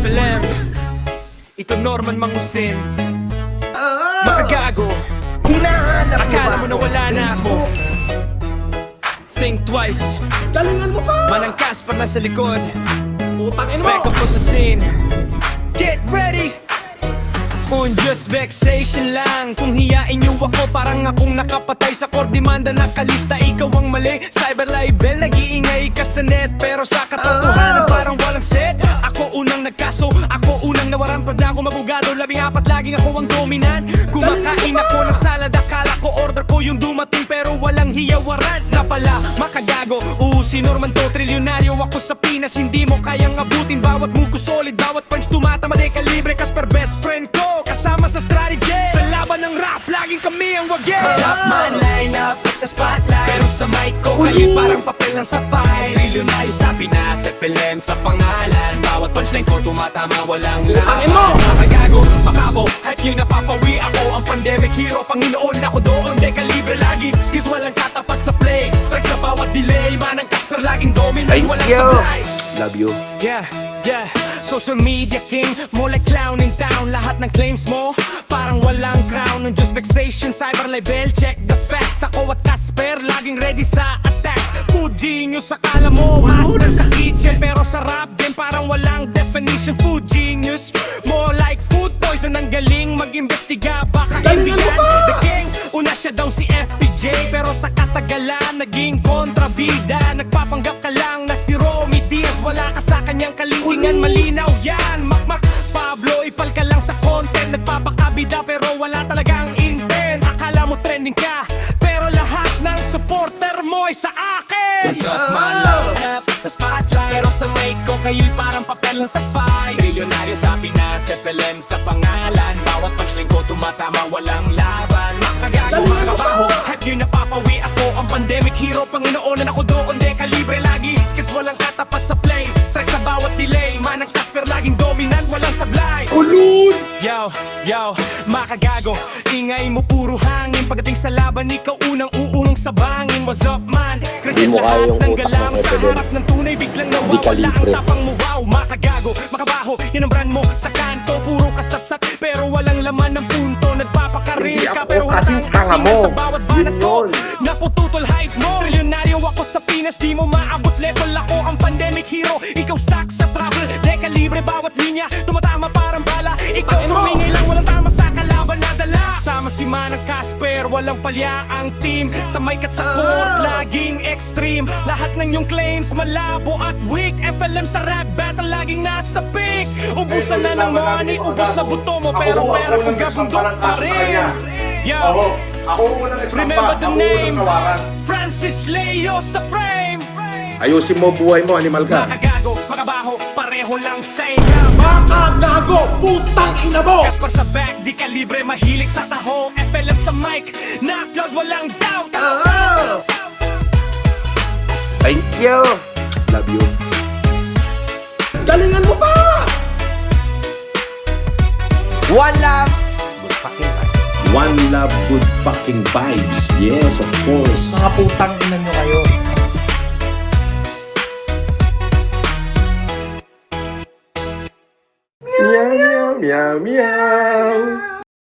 FLM. Ito Norman Mangusin. Makagago, akala mo na wala na ako. Think twice, Galingan mo pa! Manang Casper na sa likod. Putangin mo! Back up po sa scene. Get ready! Just vexation lang. Kung hiyain niyo ako, parang akong nakapatay sa kordimanda. Nakalista, ikaw ang mali. Cyber libel, nag-iingay ka sa net. Pero sa katotohanan, parang walang set. Ako unang nagkaso, ako unang nawaran. Pag ako magugado, 14 laging ako ang dominant. Kumakain ako ng salad, akala ko order ko yung dumating. Pero walang hiyawaran na pala, makagago. Si Norman to, trilyonaryo ako sa Pinas. Hindi mo kayang abutin, bawat move ko solid. Bawat punch tumatama, de kalibre. Casper best friend ko, kasama sa strategy. Sa laban ng rap, laging kami ang wagyan. Top man, line up sa spotlight. Pero sa mic ko, kayo parang papel ng sapphire. Trilyonaryo sa Pinas, FLM sa pangalan. Bawat punchline ko tumatama, walang laban. Makagago, makabo, hype yun napapawi ako. Ang pandemic hero, Panginoon ako doon. De kalibre lagi, skills walang katapat sa play. Strike sa bawat delay, manang Casper laging dominant, walang supply. Love you. Yeah, yeah, social media king, more like clown in town. Lahat ng claims mo, parang walang crown. Just vexation, cyber libel, check the facts. Ako at Casper, laging ready sa attacks. Food genius, akala mo, master sa kitchen. Pero sa rap game, parang walang definition. Food genius, more like food poison. Ang galing mag-imbestiga, baka ibigan. The king, una siya daw si FPJ. Pero sa katagalan, naging kontrabida. Nagpapanggap ka lang na si Romy Diaz. Wala ka sa kanyang kalintingan, malinaw yan. Makmak, Pablo, ipal ka lang sa content. Nagpapakabida pero wala talagang intent. Akala mo trending ka, pero lahat ng supporter mo ay sa akin. What's up, man? Love sa spotlight. Pero sa mic ko, kayo'y parang papel ng sapphire. Trilyonaryo sa Pinas, FLM sa pangalan. Bawat punchline ko tumatama, walang laban. Makagago, makabaho, hype yun napapawi ako. Ang pandemic hero, Panginoonan ako doon. De kalibre lagi, skills walang katapat sa play. Strike sa bawat delay, manang Casper laging dominant, walang sablay. Ulun! Yo, yo, makagago, ingay mo puro hangin. Pagdating sa laban, ikaw unang uunong sa bangin. What's up, man? Scripted Di mo kaya lahat yung ng utak galang. ng Sa FLM. harap ng tunay, biglang nawawala ang kalibre. tapang mo. Wow, makagago, makabaho, yan ang brand mo sa kanto. Puro kasatsat, pero walang laman ng punto. Nagpapakaril Hindi ka, ako pero kasing walang tanga ating mo. sa bawat banat Yun mo. yun. Napututol hype mo. Trilyonaryo ako sa Pinas, di mo maabot level. Ako ang pandemic hero, ikaw stuck sa trouble. De kalibre, bawat linya, tumatama parang bala. Ikaw tumingi lang, walang tama sa kalaban na dala. Sama si Manang Casper, walang palya ang team. Sa mic at sa court, laging extreme. Lahat ng iyong claims, malabo at weak. FLM sa rap battle, laging nasa peak. Ubusan na ng money, ubus na buto mo. Pero pera kung gabundok pa rin. Yo, Ako unang nagsampa, remember the ako name, unang nawaran. Francis Leo sa frame. Ayusin mo buhay mo, animal ka. Makagago, makabaho, pareho lang same. Makagago! Putang ina mo! Casper sa back, di kalibre, mahilig sa taho. FLM sa mic, na-upload, walang doubt. Thank you. Love you. Galingan mo pa! One love. Good fucking vibes. One love, good fucking vibes. Yes, of course. Mga putang ina nyo kayo. Meow, meow, meow, meow.